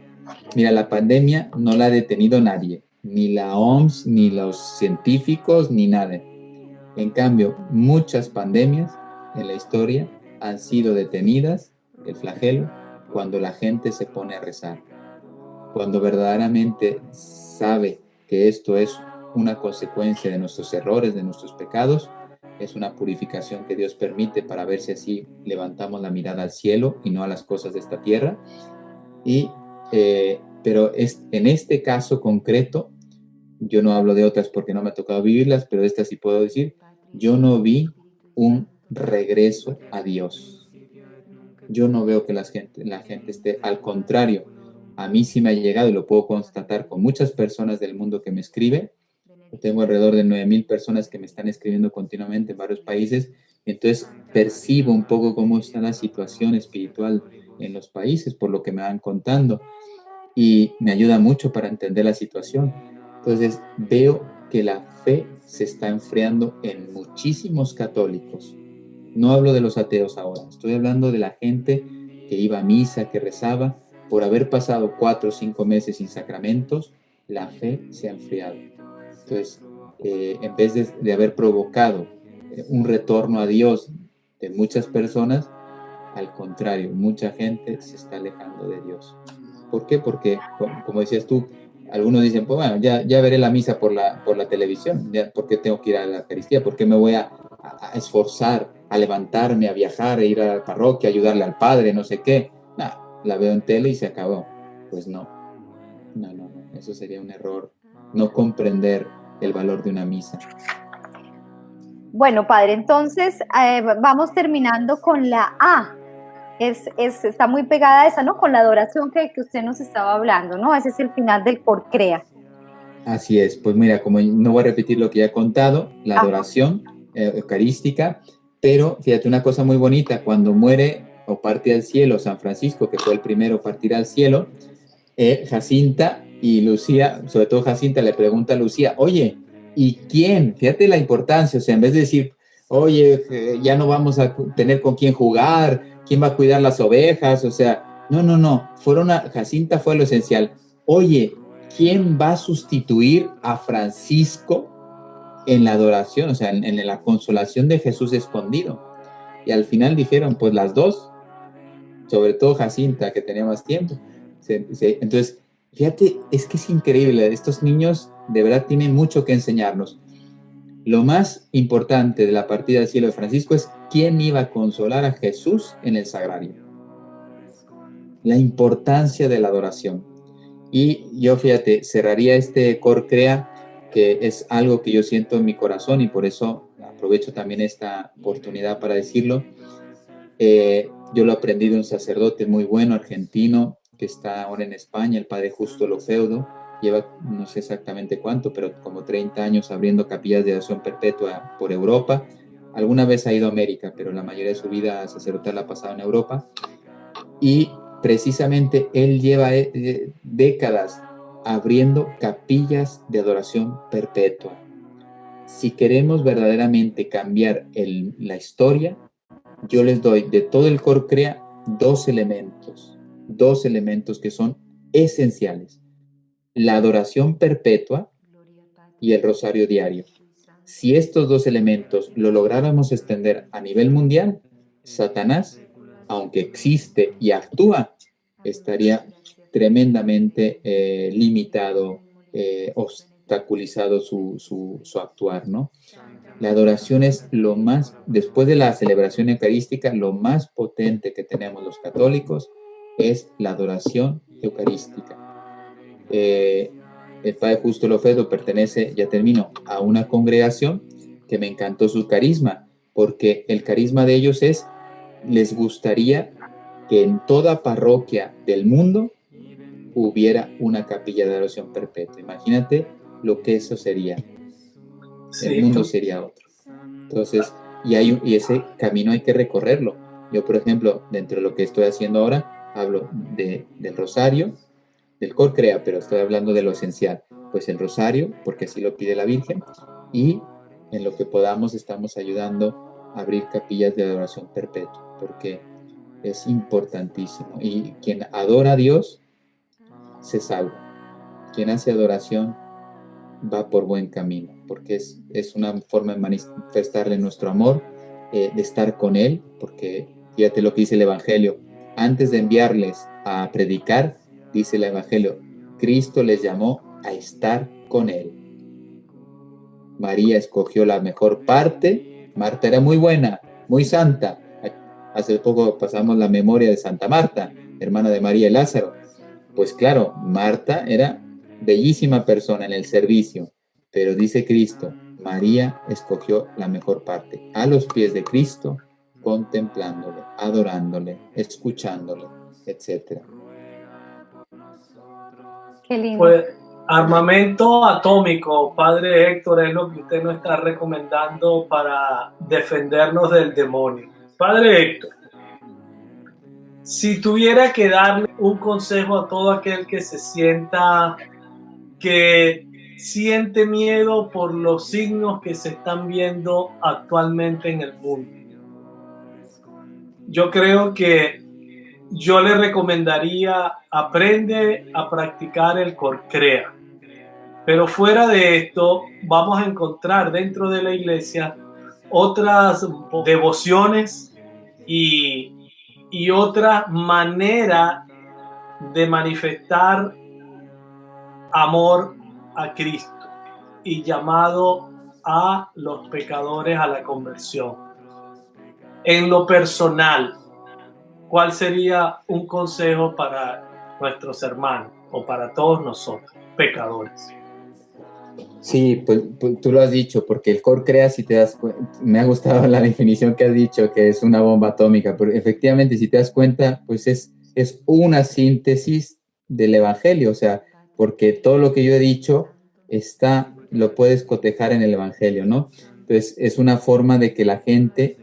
mira, la pandemia no la ha detenido nadie, ni la OMS, ni los científicos, ni nada. En cambio, muchas pandemias en la historia han sido detenidas, el flagelo, cuando la gente se pone a rezar. Cuando verdaderamente sabe que esto es una consecuencia de nuestros errores, de nuestros pecados, es una purificación que Dios permite para ver si así levantamos la mirada al cielo y no a las cosas de esta tierra. Pero en este caso concreto, yo no hablo de otras porque no me ha tocado vivirlas, pero de estas sí puedo decir, yo no vi un regreso a Dios. Yo no veo que la gente esté, al contrario, a mí sí me ha llegado y lo puedo constatar con muchas personas del mundo que me escriben. Tengo alrededor de 9,000 personas que me están escribiendo continuamente en varios países, entonces percibo un poco cómo está la situación espiritual en los países, por lo que me van contando, y me ayuda mucho para entender la situación. Entonces veo que la fe se está enfriando en muchísimos católicos. No hablo de los ateos ahora, estoy hablando de la gente que iba a misa, que rezaba. Por haber pasado 4 o 5 meses sin sacramentos, la fe se ha enfriado. Entonces, en vez de haber provocado un retorno a Dios de muchas personas, al contrario, mucha gente se está alejando de Dios. ¿Por qué? Porque, como decías tú, algunos dicen, pues bueno, ya veré la misa por la televisión, ¿por qué tengo que ir a la Eucaristía? ¿Por qué me voy a esforzar, a levantarme, a viajar, a ir a la parroquia, a ayudarle al padre, no sé qué? La veo en tele y se acabó. Pues no, eso sería un error, no comprender el valor de una misa. Bueno, padre, entonces vamos terminando con la A. Está muy pegada a esa, ¿no? Con la adoración que usted nos estaba hablando, ¿no? Ese es el final del Cor Crea. Así es, pues mira, como no voy a repetir lo que ya he contado, la adoración eucarística, pero fíjate una cosa muy bonita, cuando muere o parte al cielo San Francisco, que fue el primero a partir al cielo, Jacinta y Lucía, sobre todo Jacinta, le pregunta a Lucía, oye, ¿y quién? Fíjate la importancia, o sea, en vez de decir, oye, ya no vamos a tener con quién jugar, quién va a cuidar las ovejas, o sea, No, Jacinta fue lo esencial. Oye, ¿quién va a sustituir a Francisco en la adoración, o sea, en la consolación de Jesús escondido? Y al final dijeron, pues las dos, sobre todo Jacinta, que tenía más tiempo. Entonces, fíjate, es que es increíble, estos niños de verdad tienen mucho que enseñarnos. Lo más importante de la partida del cielo de Francisco es quién iba a consolar a Jesús en el sagrario. La importancia de la adoración. Y yo, fíjate, cerraría este Cor Crea, que es algo que yo siento en mi corazón y por eso aprovecho también esta oportunidad para decirlo. Yo lo aprendí de un sacerdote muy bueno, argentino, que está ahora en España, el padre Justo Lofeudo. Lleva, no sé exactamente cuánto, pero como 30 años abriendo capillas de adoración perpetua por Europa. Alguna vez ha ido a América, pero la mayoría de su vida sacerdotal la ha pasado en Europa. Y precisamente él lleva décadas abriendo capillas de adoración perpetua. Si queremos verdaderamente cambiar la historia, yo les doy de todo el Cor Crea dos elementos que son esenciales: la adoración perpetua y el rosario diario. Si estos dos elementos lo lográramos extender a nivel mundial, Satanás, aunque existe y actúa, estaría tremendamente limitado, obstaculizado su actuar, ¿no? La adoración es lo más, después de la celebración eucarística, lo más potente que tenemos los católicos es la adoración eucarística. El padre Justo Lofedo pertenece, ya termino, a una congregación que me encantó su carisma, porque el carisma de ellos es, les gustaría que en toda parroquia del mundo hubiera una capilla de adoración perpetua. Imagínate lo que eso sería. Sí, el mundo sería otro. Entonces, y ese camino hay que recorrerlo. Yo, por ejemplo, dentro de lo que estoy haciendo ahora, hablo del rosario, del Cor Crea, pero estoy hablando de lo esencial. Pues el rosario, porque así lo pide la Virgen, y en lo que podamos estamos ayudando a abrir capillas de adoración perpetua, porque es importantísimo. Y quien adora a Dios se salva. Quien hace adoración va por buen camino, porque es una forma de manifestarle nuestro amor, de estar con Él, porque fíjate lo que dice el Evangelio. Antes de enviarles a predicar, dice el Evangelio, Cristo les llamó a estar con Él. María escogió la mejor parte. Marta era muy buena, muy santa. Hace poco pasamos la memoria de Santa Marta, hermana de María y Lázaro. Pues claro, Marta era bellísima persona en el servicio, pero dice Cristo, María escogió la mejor parte, a los pies de Cristo, contemplándole, adorándole, escuchándole, etc. Qué lindo. Pues armamento atómico, padre Héctor, es lo que usted nos está recomendando para defendernos del demonio. Padre Héctor, si tuviera que darle un consejo a todo aquel que siente miedo por los signos que se están viendo actualmente en el mundo, yo creo que yo le recomendaría, aprende a practicar el Cor Crea. Pero fuera de esto, vamos a encontrar dentro de la iglesia otras devociones y otra manera de manifestar amor a Cristo y llamado a los pecadores a la conversión. En lo personal, ¿cuál sería un consejo para nuestros hermanos o para todos nosotros, pecadores? Sí, pues tú lo has dicho, porque el Cor Crea, si te das cuenta, me ha gustado la definición que has dicho, que es una bomba atómica, pero efectivamente, si te das cuenta, pues es una síntesis del Evangelio, o sea, porque todo lo que yo he dicho lo puedes cotejar en el Evangelio, ¿no? Entonces, es una forma de que la gente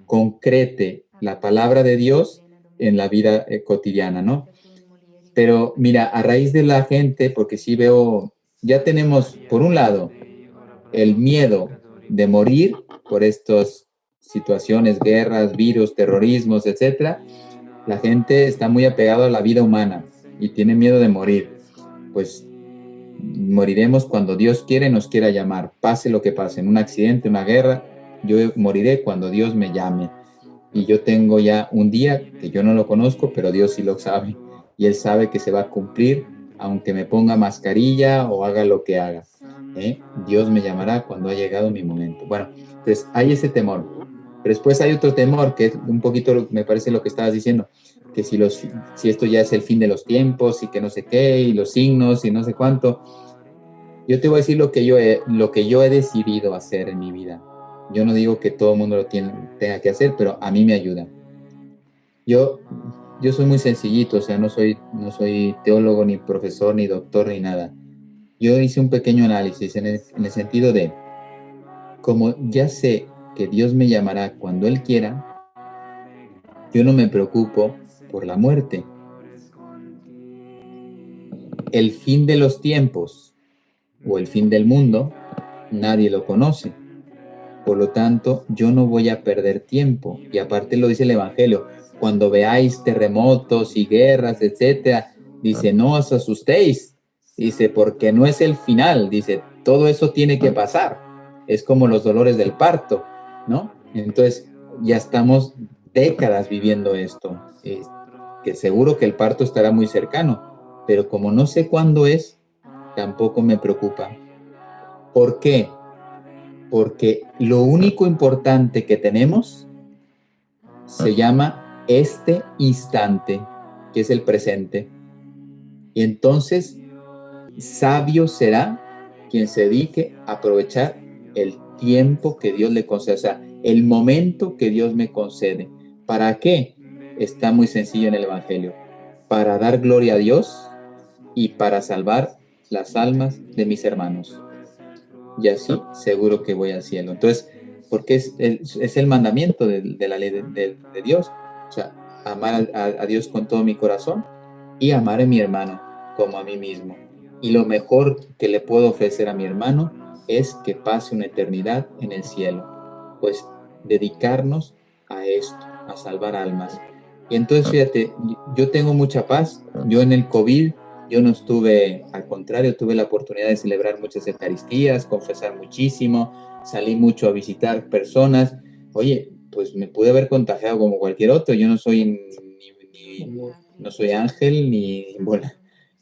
concrete la palabra de Dios en la vida cotidiana, ¿no? Pero mira, a raíz de la gente, porque sí veo, ya tenemos, por un lado, el miedo de morir por estas situaciones, guerras, virus, terrorismos, etcétera. la gente está muy apegada a la vida humana y tiene miedo de morir. Pues moriremos cuando Dios quiere, nos quiera llamar, pase lo que pase, en un accidente, una guerra, yo moriré cuando Dios me llame. Y yo tengo ya un día que yo no lo conozco, pero Dios sí lo sabe. Y Él sabe que se va a cumplir, aunque me ponga mascarilla o haga lo que haga. Dios me llamará cuando ha llegado mi momento. Bueno, pues hay ese temor. Pero después hay otro temor, que es un poquito, me parece lo que estabas diciendo, que si esto ya es el fin de los tiempos y que no sé qué, y los signos y no sé cuánto. Yo te voy a decir lo que yo he decidido hacer en mi vida. Yo no digo que todo el mundo lo tenga que hacer, pero a mí me ayuda. Yo soy muy sencillito, o sea, no soy teólogo, ni profesor, ni doctor, ni nada. Yo hice un pequeño análisis en el sentido de, como ya sé que Dios me llamará cuando Él quiera, yo no me preocupo por la muerte. El fin de los tiempos o el fin del mundo, nadie lo conoce. Por lo tanto, yo no voy a perder tiempo. Y aparte lo dice el Evangelio, cuando veáis terremotos y guerras, etcétera, dice, no os asustéis. Dice, porque no es el final. Dice, todo eso tiene que pasar. Es como los dolores del parto, ¿no? Entonces, ya estamos décadas viviendo esto. Que seguro que el parto estará muy cercano, pero como no sé cuándo es, tampoco me preocupa. ¿Por qué? Porque lo único importante que tenemos se llama este instante, que es el presente. Y entonces, sabio será quien se dedique a aprovechar el tiempo que Dios le concede, o sea, el momento que Dios me concede. ¿Para qué? Está muy sencillo en el Evangelio. Para dar gloria a Dios y para salvar las almas de mis hermanos. Y así seguro que voy al cielo. Entonces, porque es el mandamiento de la ley de Dios. O sea, amar a Dios con todo mi corazón y amar a mi hermano como a mí mismo. Y lo mejor que le puedo ofrecer a mi hermano es que pase una eternidad en el cielo. Pues dedicarnos a esto, a salvar almas. Y entonces, fíjate, yo tengo mucha paz. Yo en el COVID, yo no estuve, al contrario, tuve la oportunidad de celebrar muchas eucaristías, confesar muchísimo, salí mucho a visitar personas. Oye, pues me pude haber contagiado como cualquier otro. Yo no soy no soy ángel, ni bueno.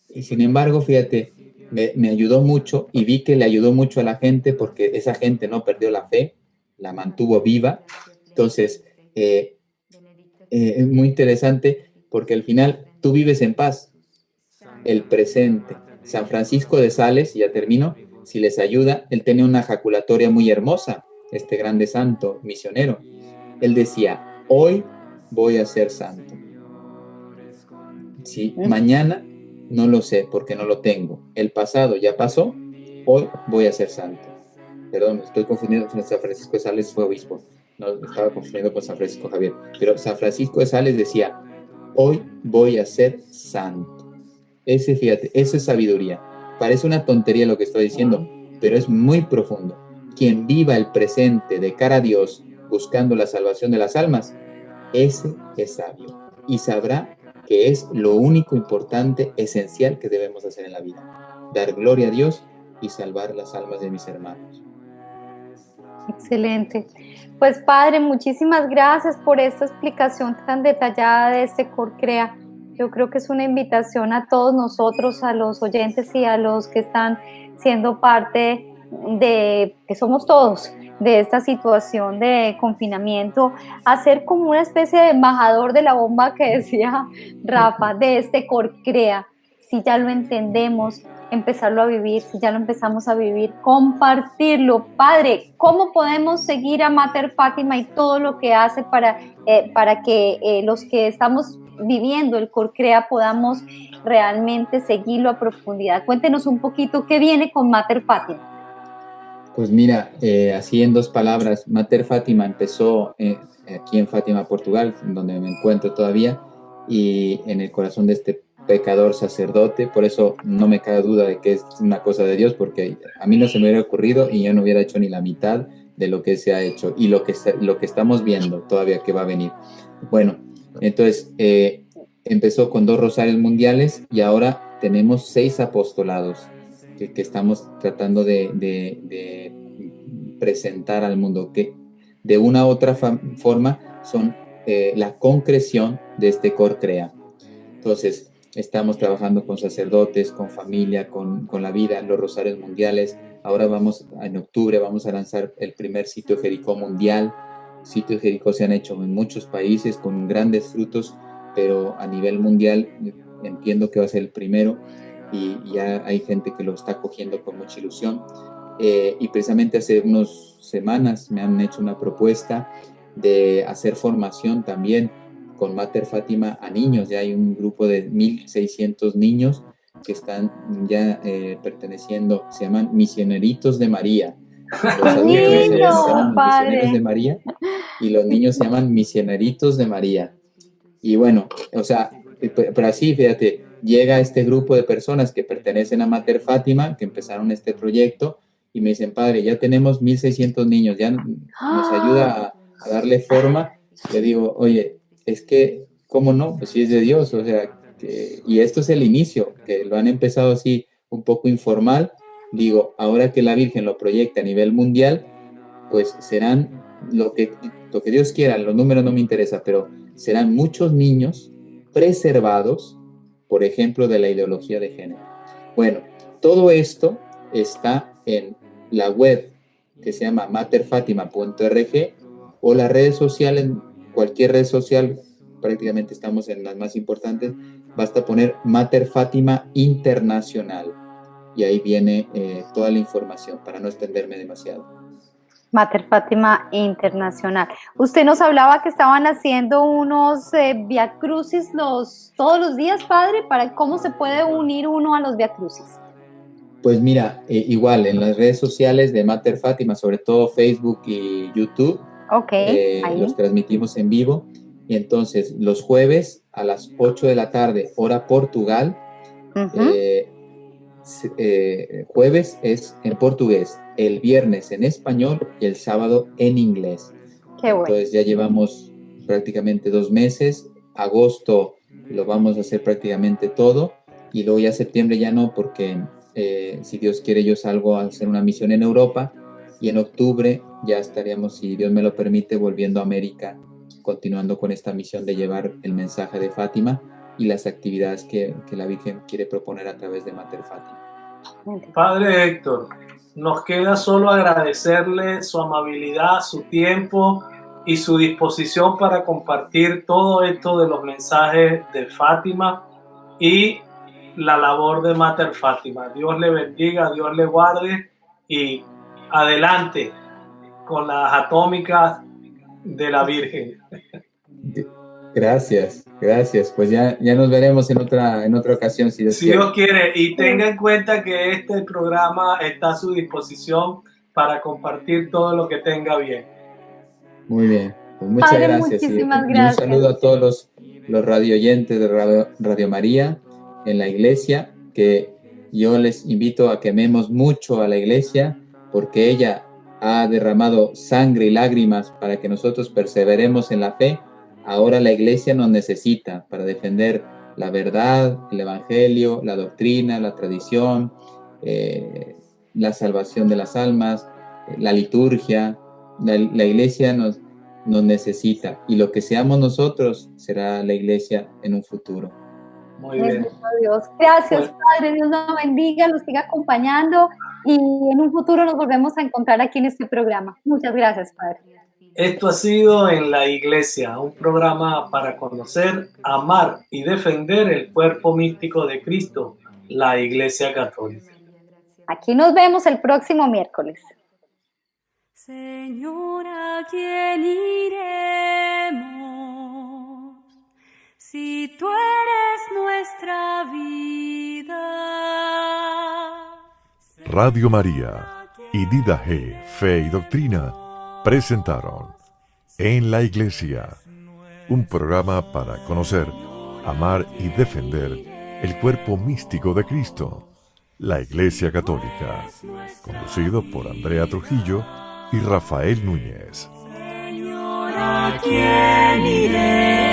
Y sin embargo, fíjate, me ayudó mucho y vi que le ayudó mucho a la gente porque esa gente no perdió la fe, la mantuvo viva. Entonces, es muy interesante porque al final tú vives en paz, el presente. San Francisco de Sales, y ya termino, si les ayuda, él tenía una jaculatoria muy hermosa, este grande santo misionero. Él decía, hoy voy a ser santo. Si mañana no lo sé porque no lo tengo. El pasado ya pasó, hoy voy a ser santo. Perdón, estoy confundiendo con San Francisco de Sales, fue obispo. No, estaba confundiendo con San Francisco Javier. Pero San Francisco de Sales decía, hoy voy a ser santo. Fíjate, eso es sabiduría. Parece una tontería lo que estoy diciendo, pero es muy profundo. Quien viva el presente de cara a Dios, buscando la salvación de las almas, ese es sabio y sabrá que es lo único importante, esencial que debemos hacer en la vida. Dar gloria a Dios y salvar las almas de mis hermanos. Excelente. Pues Padre, muchísimas gracias por esta explicación tan detallada de este Corcrea. Yo creo que es una invitación a todos nosotros, a los oyentes y a los que están siendo parte de, que somos todos, de esta situación de confinamiento, a ser como una especie de embajador de la bomba que decía Rafa, de este Corcrea. Si ya lo entendemos, empezarlo a vivir, si ya lo empezamos a vivir, compartirlo. Padre, ¿cómo podemos seguir a Mater Fátima y todo lo que hace para que los que estamos viviendo el Corcrea podamos realmente seguirlo a profundidad? Cuéntenos un poquito qué viene con Mater Fátima. Pues mira, así en 2 palabras, Mater Fátima empezó aquí en Fátima, Portugal, donde me encuentro todavía, y en el corazón de este pecador sacerdote. Por eso no me cabe duda de que es una cosa de Dios, porque a mí no se me hubiera ocurrido y yo no hubiera hecho ni la mitad de lo que se ha hecho y lo que estamos viendo todavía que va a venir. Bueno, Entonces, empezó con 2 rosarios mundiales y ahora tenemos 6 apostolados que estamos tratando de presentar al mundo, que de una u otra forma son la concreción de este Cor Crea. Entonces, estamos trabajando con sacerdotes, con familia, con la vida, los rosarios mundiales. Ahora en octubre vamos a lanzar el primer sitio de Jericó mundial. Sitios de Jericó se han hecho en muchos países con grandes frutos, pero a nivel mundial entiendo que va a ser el primero y ya hay gente que lo está cogiendo con mucha ilusión. Y precisamente hace unas semanas me han hecho una propuesta de hacer formación también con Mater Fátima a niños. Ya hay un grupo de 1,600 niños que están ya perteneciendo, se llaman Misioneritos de María. Los adultos se llaman Misioneros de María y los niños se llaman Misioneritos de María. Y bueno, o sea, pero así, fíjate, llega este grupo de personas que pertenecen a Mater Fátima, que empezaron este proyecto, y me dicen, padre, ya tenemos 1,600 niños, ya nos ayuda a darle forma. Le digo, oye, es que, ¿cómo no? Pues sí es de Dios, o sea, y esto es el inicio, que lo han empezado así un poco informal. Digo, ahora que la Virgen lo proyecta a nivel mundial, pues serán lo que Dios quiera, los números no me interesan, pero serán muchos niños preservados, por ejemplo, de la ideología de género. Bueno, todo esto está en la web que se llama materfatima.org o las redes sociales, cualquier red social, prácticamente estamos en las más importantes, basta poner Mater Fátima Internacional y ahí viene toda la información para no extenderme demasiado. Mater Fátima Internacional. Usted nos hablaba que estaban haciendo unos Via Crucis todos los días, padre, para cómo se puede unir uno a los Via Crucis. Pues mira, igual en las redes sociales de Mater Fátima, sobre todo Facebook y YouTube, los transmitimos en vivo. Y entonces los jueves a las 8 de la tarde, hora Portugal, jueves es en portugués, el viernes en español y el sábado en inglés. Qué bueno. Entonces ya llevamos prácticamente 2 meses. Agosto lo vamos a hacer prácticamente todo y luego ya septiembre ya no, porque si Dios quiere yo salgo a hacer una misión en Europa y en octubre ya estaríamos, si Dios me lo permite, volviendo a América, continuando con esta misión de llevar el mensaje de Fátima y las actividades que la Virgen quiere proponer a través de Mater Fátima. Padre Héctor, nos queda solo agradecerle su amabilidad, su tiempo y su disposición para compartir todo esto de los mensajes de Fátima y la labor de Mater Fátima. Dios le bendiga, Dios le guarde y adelante con las atómicas de la Virgen. Gracias. Pues ya nos veremos en otra ocasión, si Dios quiere. Y tenga en cuenta que este programa está a su disposición para compartir todo lo que tenga bien. Muy bien, pues muchas gracias. Muchísimas gracias. Un saludo a todos los radio oyentes de Radio María en la iglesia, que yo les invito a que amemos mucho a la iglesia, porque ella ha derramado sangre y lágrimas para que nosotros perseveremos en la fe. Ahora la iglesia nos necesita para defender la verdad, el evangelio, la doctrina, la tradición, la salvación de las almas, la liturgia. La iglesia nos necesita, y lo que seamos nosotros será la iglesia en un futuro. Muy bien. Dios. Gracias, Padre. Dios nos bendiga, los siga acompañando y en un futuro nos volvemos a encontrar aquí en este programa. Muchas gracias, Padre. Esto ha sido En la Iglesia, un programa para conocer, amar y defender el cuerpo místico de Cristo, la Iglesia Católica. Aquí nos vemos el próximo miércoles. Señor, ¿a quién iremos? Si tú eres nuestra vida. Radio María y Dida G, Fe y Doctrina presentaron En la Iglesia, un programa para conocer, amar y defender el cuerpo místico de Cristo, la Iglesia Católica, conducido por Andrea Trujillo y Rafael Núñez. Señor, ¿a quién iremos?